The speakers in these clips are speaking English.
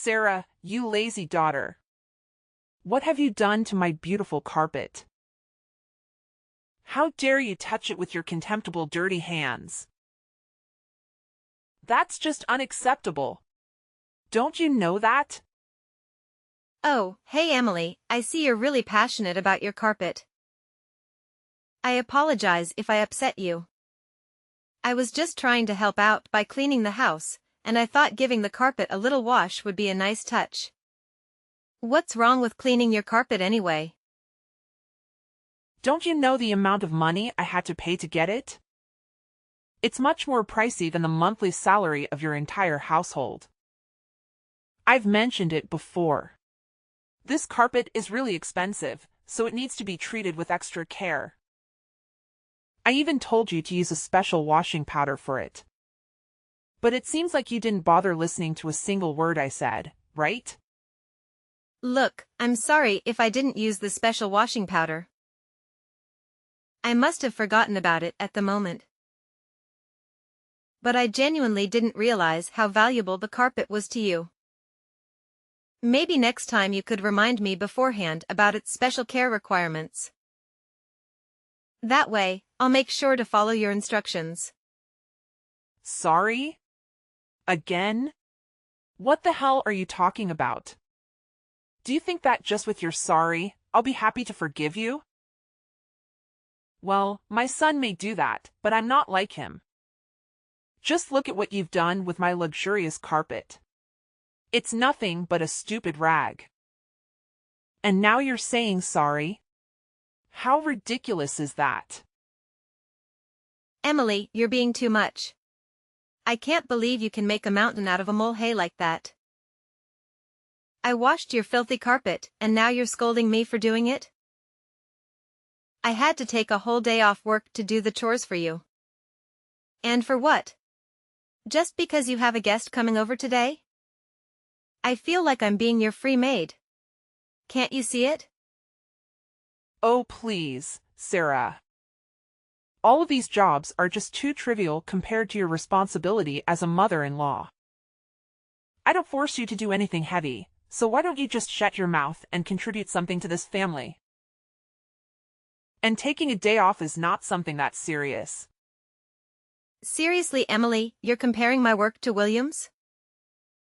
Sarah, you lazy daughter. What have you done to my beautiful carpet? How dare you touch it with your contemptible dirty hands? That's just unacceptable. Don't you know that? Oh, hey Emily, I see you're really passionate about your carpet. I apologize if I upset you. I was just trying to help out by cleaning the house, and I thought giving the carpet a little wash would be a nice touch. What's wrong with cleaning your carpet anyway? Don't you know the amount of money I had to pay to get it? It's much more pricey than the monthly salary of your entire household. I've mentioned it before. This carpet is really expensive, so it needs to be treated with extra care. I even told you to use a special washing powder for it. But it seems like you didn't bother listening to a single word I said, right? Look, I'm sorry if I didn't use the special washing powder. I must have forgotten about it at the moment. But I genuinely didn't realize how valuable the carpet was to you. Maybe next time you could remind me beforehand about its special care requirements. That way, I'll make sure to follow your instructions. Sorry? Again? What the hell are you talking about? Do you think that just with your sorry, I'll be happy to forgive you? Well, my son may do that, but I'm not like him. Just look at what you've done with my luxurious carpet. It's nothing but a stupid rag. And now you're saying sorry? How ridiculous is that? Emily, you're being too much. I can't believe you can make a mountain out of a molehill like that. I washed your filthy carpet, and now you're scolding me for doing it? I had to take a whole day off work to do the chores for you. And for what? Just because you have a guest coming over today? I feel like I'm being your free maid. Can't you see it? Oh please, Sarah. All of these jobs are just too trivial compared to your responsibility as a mother-in-law. I don't force you to do anything heavy, so why don't you just shut your mouth and contribute something to this family? And taking a day off is not something that's serious. Seriously, Emily, you're comparing my work to William's?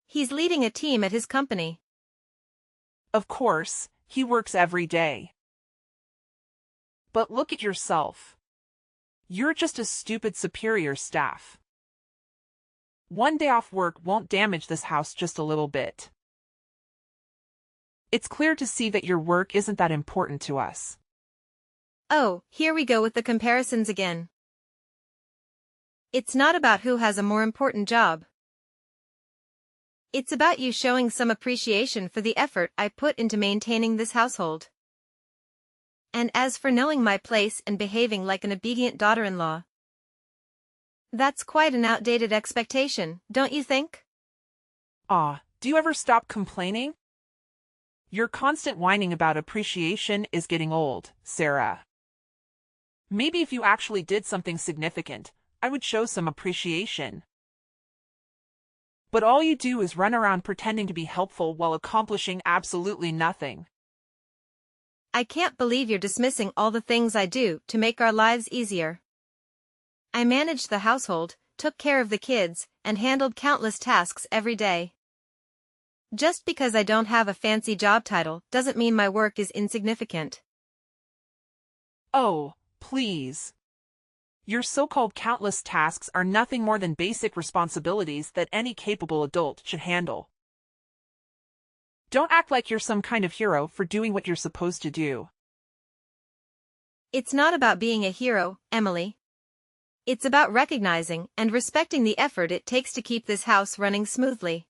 He's leading a team at his company. Of course, he works every day. But look at yourself. You're just a stupid superior staff. One day off work won't damage this house just a little bit. It's clear to see that your work isn't that important to us. Oh, here we go with the comparisons again. It's not about who has a more important job. It's about you showing some appreciation for the effort I put into maintaining this household. And as for knowing my place and behaving like an obedient daughter-in-law, that's quite an outdated expectation, don't you think? Do you ever stop complaining? Your constant whining about appreciation is getting old, Sarah. Maybe if you actually did something significant, I would show some appreciation. But all you do is run around pretending to be helpful while accomplishing absolutely nothing. I can't believe you're dismissing all the things I do to make our lives easier. I managed the household, took care of the kids, and handled countless tasks every day. Just because I don't have a fancy job title doesn't mean my work is insignificant. Oh, please. Your so-called countless tasks are nothing more than basic responsibilities that any capable adult should handle. Don't act like you're some kind of hero for doing what you're supposed to do. It's not about being a hero, Emily. It's about recognizing and respecting the effort it takes to keep this house running smoothly.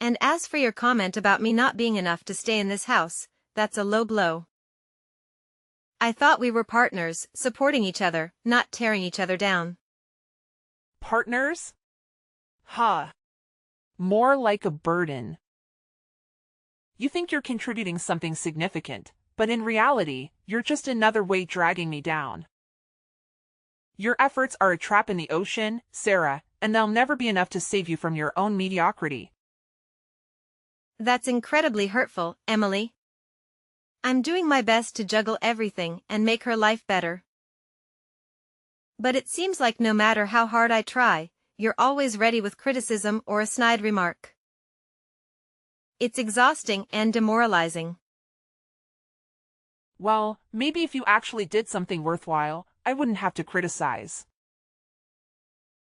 And as for your comment about me not being enough to stay in this house, that's a low blow. I thought we were partners, supporting each other, not tearing each other down. Partners? Huh. More like a burden. You think you're contributing something significant, but in reality, you're just another weight dragging me down. Your efforts are a trap in the ocean, Sarah, and they'll never be enough to save you from your own mediocrity. That's incredibly hurtful, Emily. I'm doing my best to juggle everything and make her life better. But it seems like no matter how hard I try, you're always ready with criticism or a snide remark. It's exhausting and demoralizing. Well, maybe if you actually did something worthwhile, I wouldn't have to criticize.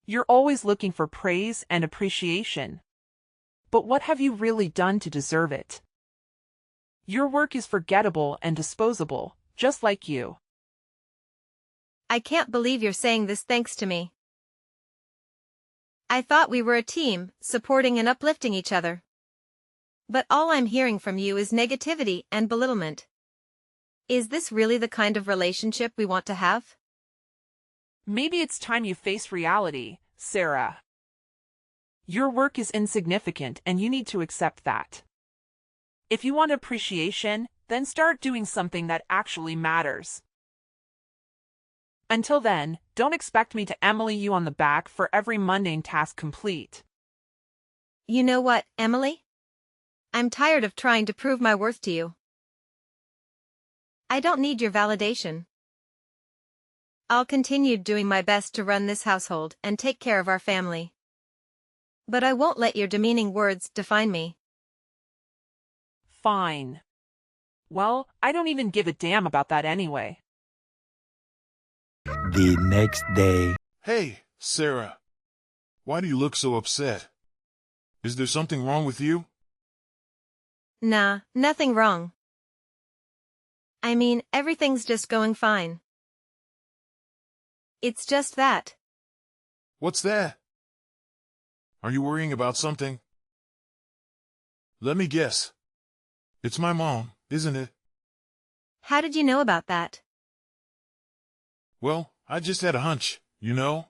You're always looking for praise and appreciation. But what have you really done to deserve it? Your work is forgettable and disposable, just like you. I can't believe you're saying this thanks to me. I thought we were a team, supporting and uplifting each other. But all I'm hearing from you is negativity and belittlement. Is this really the kind of relationship we want to have? Maybe it's time you face reality, Sarah. Your work is insignificant and you need to accept that. If you want appreciation, then start doing something that actually matters. Until then, don't expect me to Emily you on the back for every mundane task complete. You know what, Emily? I'm tired of trying to prove my worth to you. I don't need your validation. I'll continue doing my best to run this household and take care of our family. But I won't let your demeaning words define me. Fine. Well, I don't even give a damn about that anyway. The next day. Hey, Sarah. Why do you look so upset? Is there something wrong with you? Nah, nothing wrong. I mean, everything's just going fine. It's just that. What's that? Are you worrying about something? Let me guess. It's my mom, isn't it? How did you know about that? Well, I just had a hunch, you know?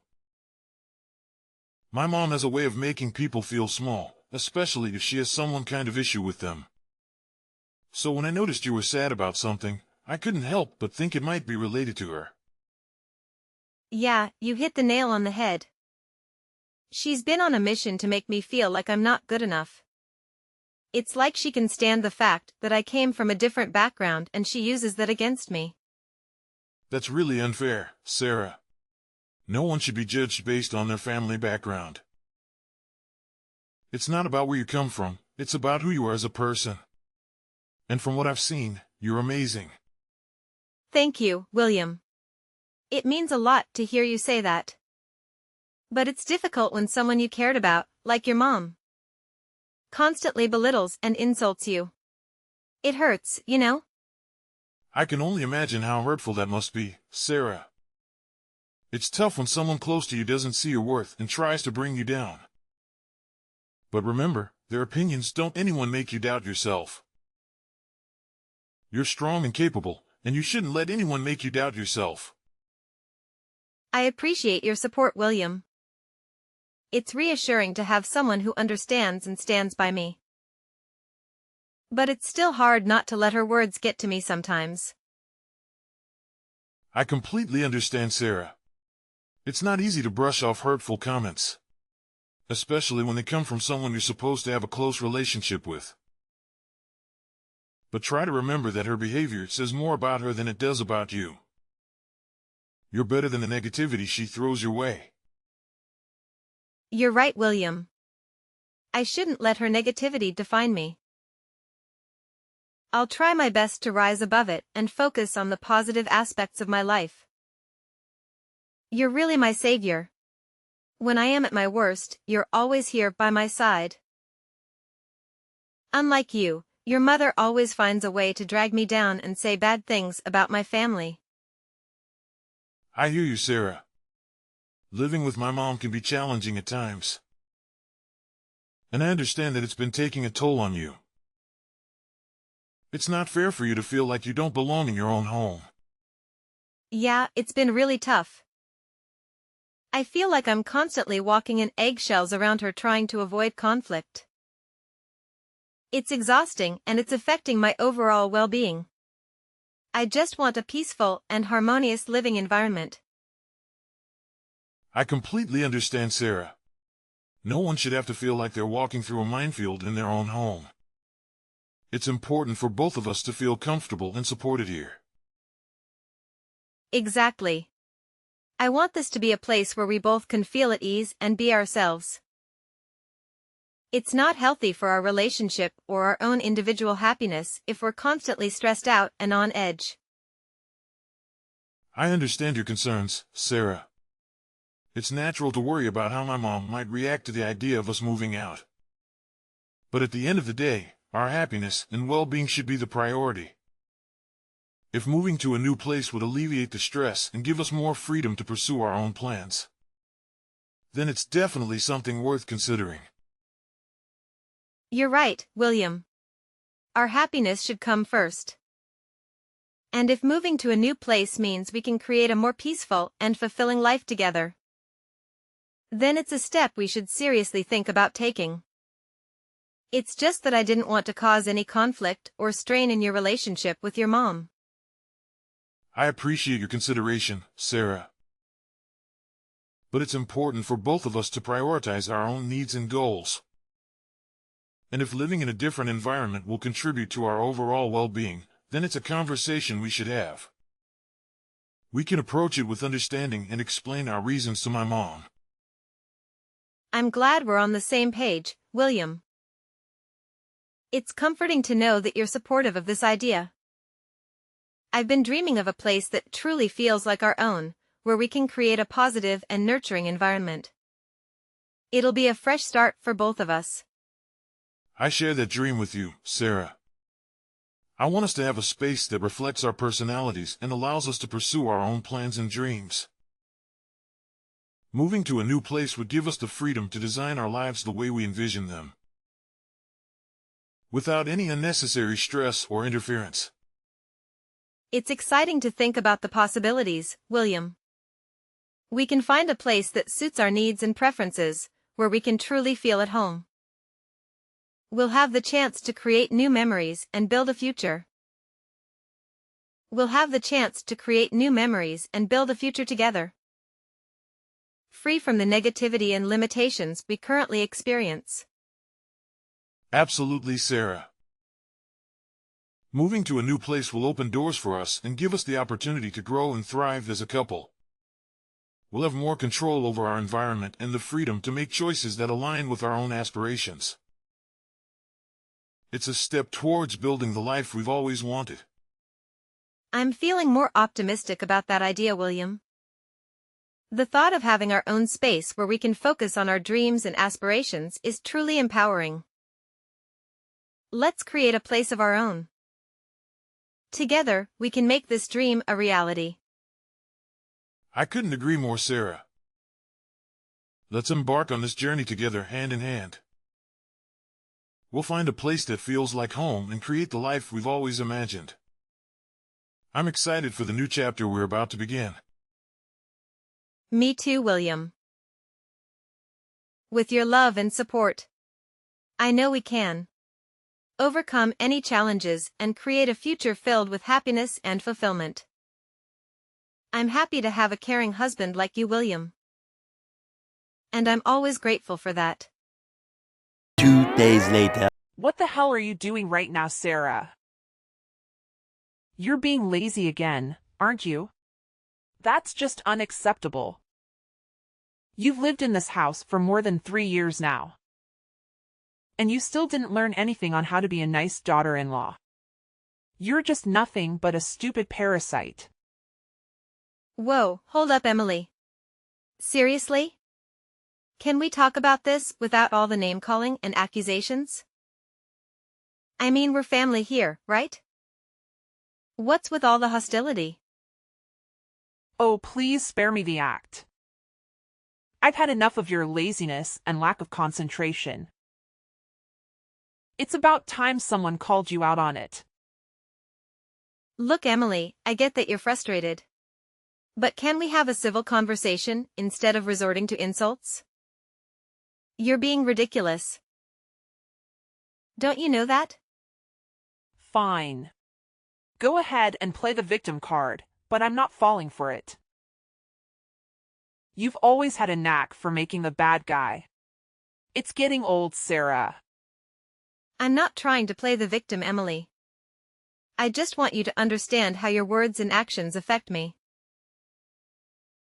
My mom has a way of making people feel small, especially if she has some kind of issue with them. So when I noticed you were sad about something, I couldn't help but think it might be related to her. Yeah, you hit the nail on the head. She's been on a mission to make me feel like I'm not good enough. It's like she can stand the fact that I came from a different background and she uses that against me. That's really unfair, Sarah. No one should be judged based on their family background. It's not about where you come from, it's about who you are as a person. And from what I've seen, you're amazing. Thank you, William. It means a lot to hear you say that. But it's difficult when someone you cared about, like your mom, constantly belittles and insults you. It hurts, you know? I can only imagine how hurtful that must be, Sarah. It's tough when someone close to you doesn't see your worth and tries to bring you down. But remember, their opinions don't anyone make you doubt yourself. You're strong and capable, and you shouldn't let anyone make you doubt yourself. I appreciate your support, William. It's reassuring to have someone who understands and stands by me. But it's still hard not to let her words get to me sometimes. I completely understand, Sarah. It's not easy to brush off hurtful comments, especially when they come from someone you're supposed to have a close relationship with. But try to remember that her behavior says more about her than it does about you. You're better than the negativity she throws your way. You're right, William. I shouldn't let her negativity define me. I'll try my best to rise above it and focus on the positive aspects of my life. You're really my savior. When I am at my worst, you're always here by my side. Unlike you, your mother always finds a way to drag me down and say bad things about my family. I hear you, Sarah. Living with my mom can be challenging at times. And I understand that it's been taking a toll on you. It's not fair for you to feel like you don't belong in your own home. Yeah, it's been really tough. I feel like I'm constantly walking in eggshells around her trying to avoid conflict. It's exhausting and it's affecting my overall well-being. I just want a peaceful and harmonious living environment. I completely understand, Sarah. No one should have to feel like they're walking through a minefield in their own home. It's important for both of us to feel comfortable and supported here. Exactly. I want this to be a place where we both can feel at ease and be ourselves. It's not healthy for our relationship or our own individual happiness if we're constantly stressed out and on edge. I understand your concerns, Sarah. It's natural to worry about how my mom might react to the idea of us moving out. But at the end of the day, our happiness and well-being should be the priority. If moving to a new place would alleviate the stress and give us more freedom to pursue our own plans, then it's definitely something worth considering. You're right, William. Our happiness should come first. And if moving to a new place means we can create a more peaceful and fulfilling life together, then it's a step we should seriously think about taking. It's just that I didn't want to cause any conflict or strain in your relationship with your mom. I appreciate your consideration, Sarah. But it's important for both of us to prioritize our own needs and goals. And if living in a different environment will contribute to our overall well-being, then it's a conversation we should have. We can approach it with understanding and explain our reasons to my mom. I'm glad we're on the same page, William. It's comforting to know that you're supportive of this idea. I've been dreaming of a place that truly feels like our own, where we can create a positive and nurturing environment. It'll be a fresh start for both of us. I share that dream with you, Sarah. I want us to have a space that reflects our personalities and allows us to pursue our own plans and dreams. Moving to a new place would give us the freedom to design our lives the way we envision them, without any unnecessary stress or interference. It's exciting to think about the possibilities, William. We can find a place that suits our needs and preferences, where we can truly feel at home. We'll have the chance to create new memories and build a future. Together, free from the negativity and limitations we currently experience. Absolutely, Sarah. Moving to a new place will open doors for us and give us the opportunity to grow and thrive as a couple. We'll have more control over our environment and the freedom to make choices that align with our own aspirations. It's a step towards building the life we've always wanted. I'm feeling more optimistic about that idea, William. The thought of having our own space where we can focus on our dreams and aspirations is truly empowering. Let's create a place of our own. Together, we can make this dream a reality. I couldn't agree more, Sarah. Let's embark on this journey together, hand in hand. We'll find a place that feels like home and create the life we've always imagined. I'm excited for the new chapter we're about to begin. Me too, William. With your love and support, I know we can overcome any challenges and create a future filled with happiness and fulfillment. I'm happy to have a caring husband like you, William. And I'm always grateful for that. 2 days later. What the hell are you doing right now, Sarah? You're being lazy again, aren't you? That's just unacceptable. You've lived in this house for more than 3 years now. And you still didn't learn anything on how to be a nice daughter-in-law. You're just nothing but a stupid parasite. Whoa, hold up, Emily. Seriously? Can we talk about this without all the name-calling and accusations? I mean, we're family here, right? What's with all the hostility? Oh, please spare me the act. I've had enough of your laziness and lack of concentration. It's about time someone called you out on it. Look, Emily, I get that you're frustrated. But can we have a civil conversation instead of resorting to insults? You're being ridiculous. Don't you know that? Fine. Go ahead and play the victim card, but I'm not falling for it. You've always had a knack for making the bad guy. It's getting old, Sarah. I'm not trying to play the victim, Emily. I just want you to understand how your words and actions affect me.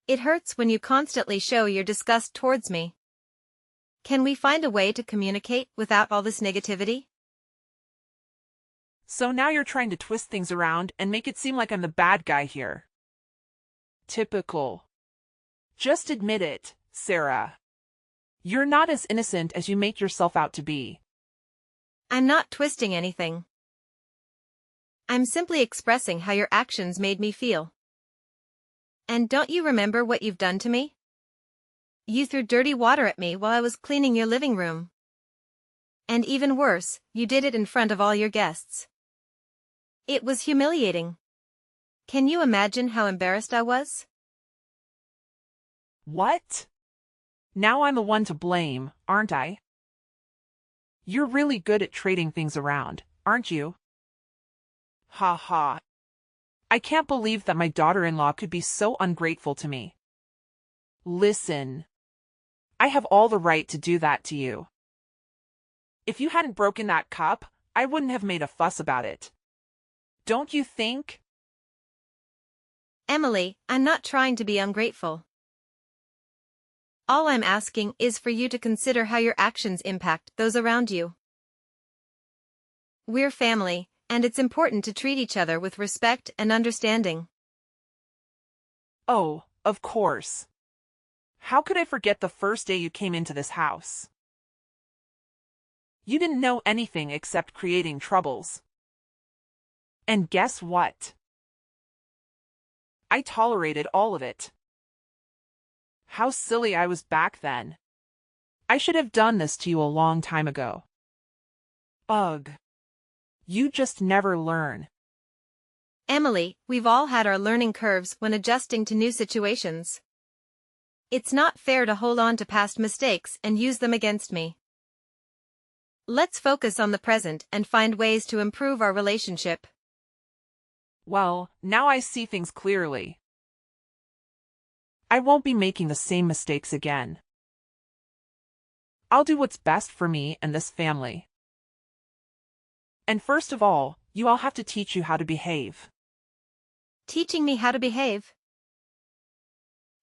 It hurts when you constantly show your disgust towards me. Can we find a way to communicate without all this negativity? So now you're trying to twist things around and make it seem like I'm the bad guy here. Typical. Just admit it, Sarah. You're not as innocent as you make yourself out to be. I'm not twisting anything. I'm simply expressing how your actions made me feel. And don't you remember what you've done to me? You threw dirty water at me while I was cleaning your living room. And even worse, you did it in front of all your guests. It was humiliating. Can you imagine how embarrassed I was? What? Now I'm the one to blame, aren't I? You're really good at trading things around, aren't you? Ha ha. I can't believe that my daughter-in-law could be so ungrateful to me. Listen. I have all the right to do that to you. If you hadn't broken that cup, I wouldn't have made a fuss about it. Don't you think? Emily, I'm not trying to be ungrateful. All I'm asking is for you to consider how your actions impact those around you. We're family, and it's important to treat each other with respect and understanding. Oh, of course. How could I forget the first day you came into this house? You didn't know anything except creating troubles. And guess what? I tolerated all of it. How silly I was back then. I should have done this to you a long time ago. Ugh. You just never learn. Emily, we've all had our learning curves when adjusting to new situations. It's not fair to hold on to past mistakes and use them against me. Let's focus on the present and find ways to improve our relationship. Well, now I see things clearly. I won't be making the same mistakes again. I'll do what's best for me and this family. And first of all, you all have to teach you how to behave. Teaching me how to behave?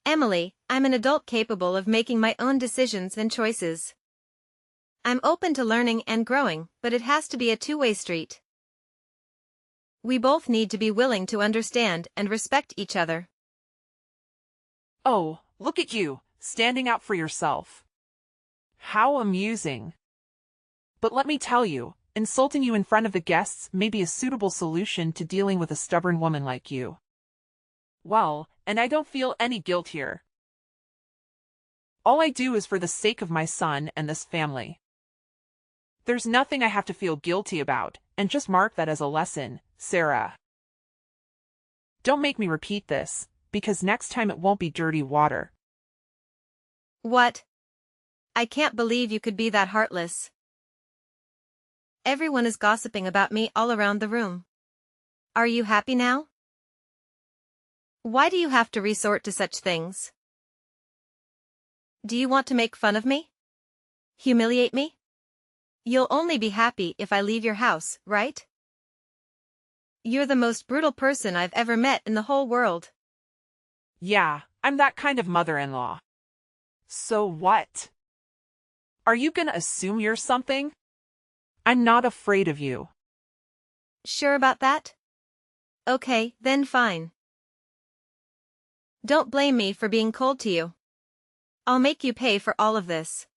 Emily, I'm an adult capable of making my own decisions and choices. I'm open to learning and growing, but it has to be a two-way street. We both need to be willing to understand and respect each other. Oh, look at you, standing out for yourself. How amusing. But let me tell you, insulting you in front of the guests may be a suitable solution to dealing with a stubborn woman like you. Well, and I don't feel any guilt here. All I do is for the sake of my son and this family. There's nothing I have to feel guilty about, and just mark that as a lesson, Sarah. Don't make me repeat this, because next time it won't be dirty water. What? I can't believe you could be that heartless. Everyone is gossiping about me all around the room. Are you happy now? Why do you have to resort to such things? Do you want to make fun of me? Humiliate me? You'll only be happy if I leave your house, right? You're the most brutal person I've ever met in the whole world. Yeah, I'm that kind of mother-in-law. So what? Are you gonna assume you're something? I'm not afraid of you. Sure about that? Okay, then fine. Don't blame me for being cold to you. I'll make you pay for all of this.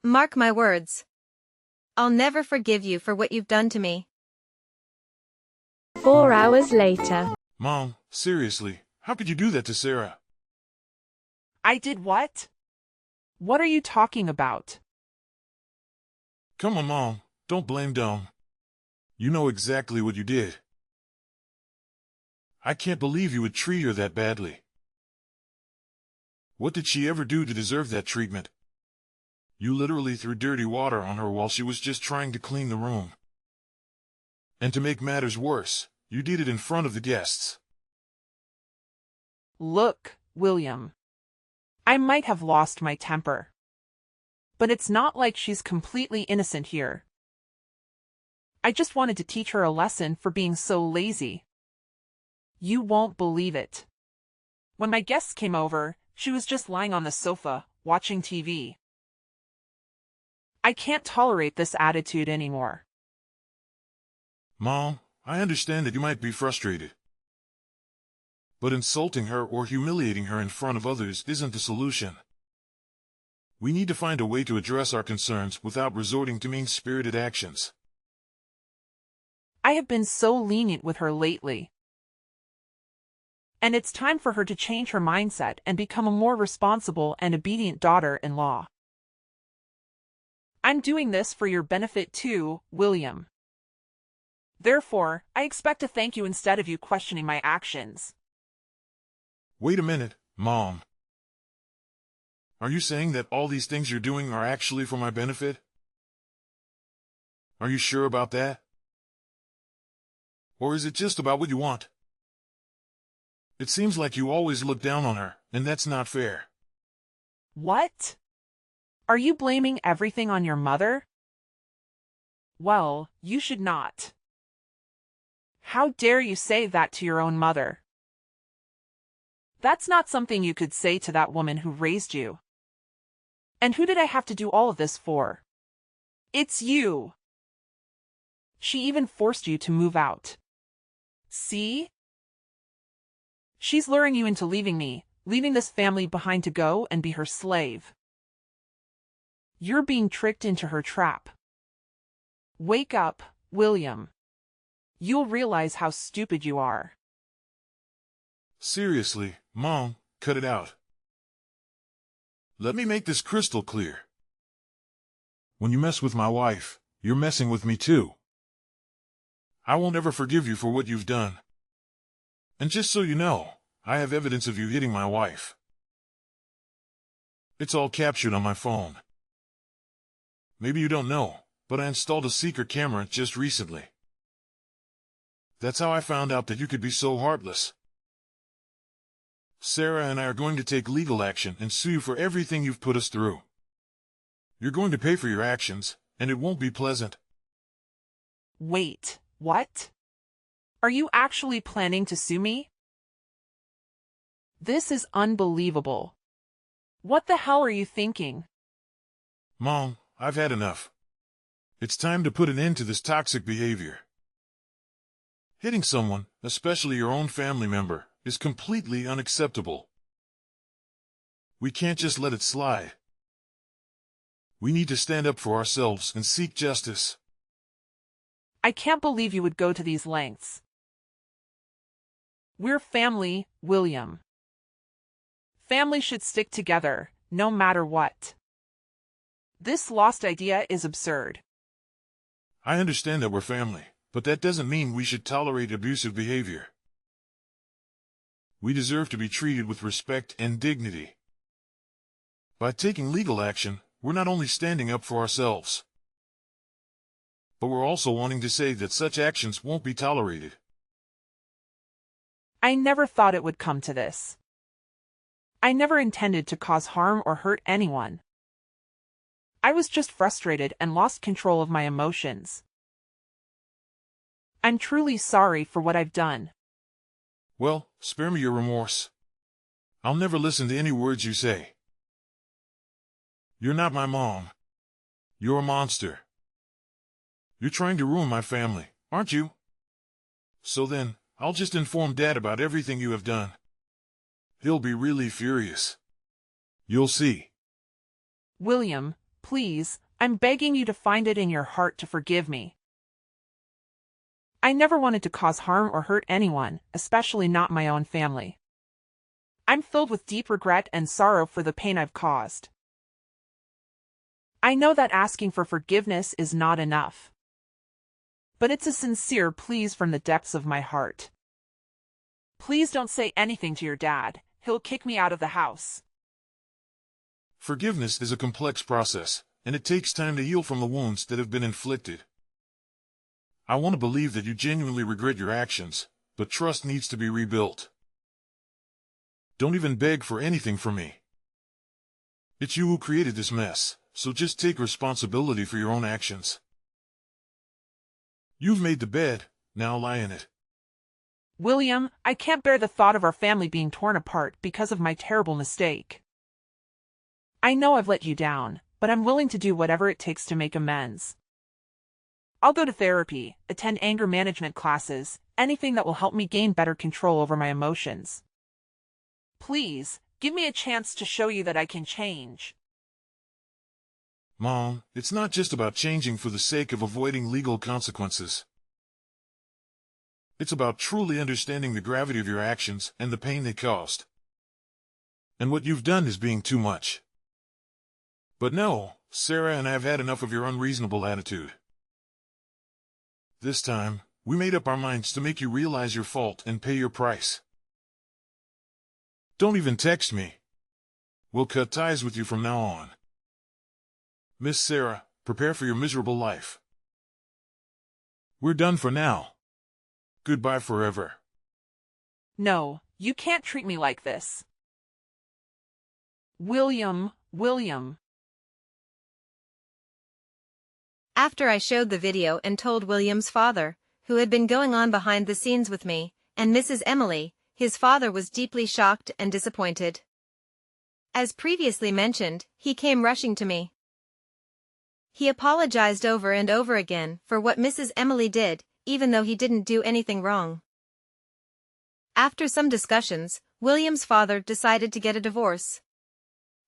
Mark my words. I'll never forgive you for what you've done to me. 4 hours later. Mom, seriously, how could you do that to Sarah? I did what? What are you talking about? Come on, Mom, don't blame Dom. You know exactly what you did. I can't believe you would treat her that badly. What did she ever do to deserve that treatment? You literally threw dirty water on her while she was just trying to clean the room. And to make matters worse, you did it in front of the guests. Look, William. I might have lost my temper. But it's not like she's completely innocent here. I just wanted to teach her a lesson for being so lazy. You won't believe it. When my guests came over, she was just lying on the sofa, watching TV. I can't tolerate this attitude anymore. Mom, I understand that you might be frustrated. But insulting her or humiliating her in front of others isn't the solution. We need to find a way to address our concerns without resorting to mean-spirited actions. I have been so lenient with her lately. And it's time for her to change her mindset and become a more responsible and obedient daughter-in-law. I'm doing this for your benefit too, William. Therefore, I expect a thank you instead of you questioning my actions. Wait a minute, Mom. Are you saying that all these things you're doing are actually for my benefit? Are you sure about that? Or is it just about what you want? It seems like you always look down on her, and that's not fair. What? Are you blaming everything on your mother? Well, you should not. How dare you say that to your own mother? That's not something you could say to that woman who raised you. And who did I have to do all of this for? It's you. She even forced you to move out. See? She's luring you into leaving me, leaving this family behind to go and be her slave. You're being tricked into her trap. Wake up, William. You'll realize how stupid you are. Seriously, Mom, cut it out. Let me make this crystal clear. When you mess with my wife, you're messing with me too. I won't ever forgive you for what you've done. And just so you know, I have evidence of you hitting my wife. It's all captured on my phone. Maybe you don't know, but I installed a secret camera just recently. That's how I found out that you could be so heartless. Sarah and I are going to take legal action and sue you for everything you've put us through. You're going to pay for your actions, and it won't be pleasant. Wait, what? Are you actually planning to sue me? This is unbelievable. What the hell are you thinking? Mom, I've had enough. It's time to put an end to this toxic behavior. Hitting someone, especially your own family member, is completely unacceptable. We can't just let it slide. We need to stand up for ourselves and seek justice. I can't believe you would go to these lengths. We're family, William. Family should stick together, no matter what. This lost idea is absurd. I understand that we're family, but that doesn't mean we should tolerate abusive behavior. We deserve to be treated with respect and dignity. By taking legal action, we're not only standing up for ourselves, but we're also wanting to say that such actions won't be tolerated. I never thought it would come to this. I never intended to cause harm or hurt anyone. I was just frustrated and lost control of my emotions. I'm truly sorry for what I've done. Well, spare me your remorse. I'll never listen to any words you say. You're not my mom. You're a monster. You're trying to ruin my family, aren't you? So then, I'll just inform Dad about everything you have done. He'll be really furious. You'll see. William, please, I'm begging you to find it in your heart to forgive me. I never wanted to cause harm or hurt anyone, especially not my own family. I'm filled with deep regret and sorrow for the pain I've caused. I know that asking for forgiveness is not enough. But it's a sincere pleas from the depths of my heart. Please don't say anything to your dad. He'll kick me out of the house. Forgiveness is a complex process, and it takes time to heal from the wounds that have been inflicted. I want to believe that you genuinely regret your actions, but trust needs to be rebuilt. Don't even beg for anything from me. It's you who created this mess, so just take responsibility for your own actions. You've made the bed, now lie in it. William, I can't bear the thought of our family being torn apart because of my terrible mistake. I know I've let you down, but I'm willing to do whatever it takes to make amends. I'll go to therapy, attend anger management classes, anything that will help me gain better control over my emotions. Please, give me a chance to show you that I can change. Mom, it's not just about changing for the sake of avoiding legal consequences. It's about truly understanding the gravity of your actions and the pain they caused. And what you've done is being too much. But no, Sarah and I have had enough of your unreasonable attitude. This time, we made up our minds to make you realize your fault and pay your price. Don't even text me. We'll cut ties with you from now on. Miss Sarah, prepare for your miserable life. We're done for now. Goodbye forever. No, you can't treat me like this. William. After I showed the video and told William's father, who had been going on behind the scenes with me, and Mrs. Emily, his father was deeply shocked and disappointed. As previously mentioned, he came rushing to me. He apologized over and over again for what Mrs. Emily did, even though he didn't do anything wrong. After some discussions, William's father decided to get a divorce.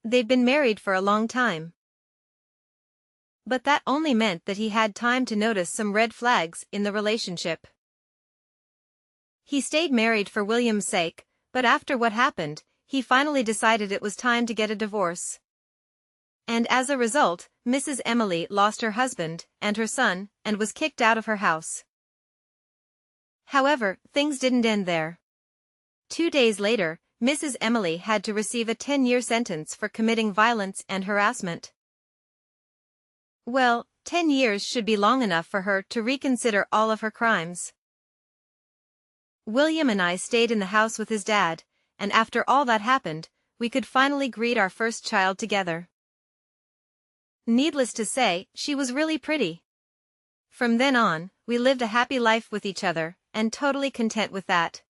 They'd been married for a long time. But that only meant that he had time to notice some red flags in the relationship. He stayed married for William's sake, but after what happened, he finally decided it was time to get a divorce. And as a result, Mrs. Emily lost her husband and her son and was kicked out of her house. However, things didn't end there. 2 days later, Mrs. Emily had to receive a 10-year sentence for committing violence and harassment. Well, 10 years should be long enough for her to reconsider all of her crimes. William and I stayed in the house with his dad, and after all that happened, we could finally greet our first child together. Needless to say, she was really pretty. From then on, we lived a happy life with each other, and totally content with that.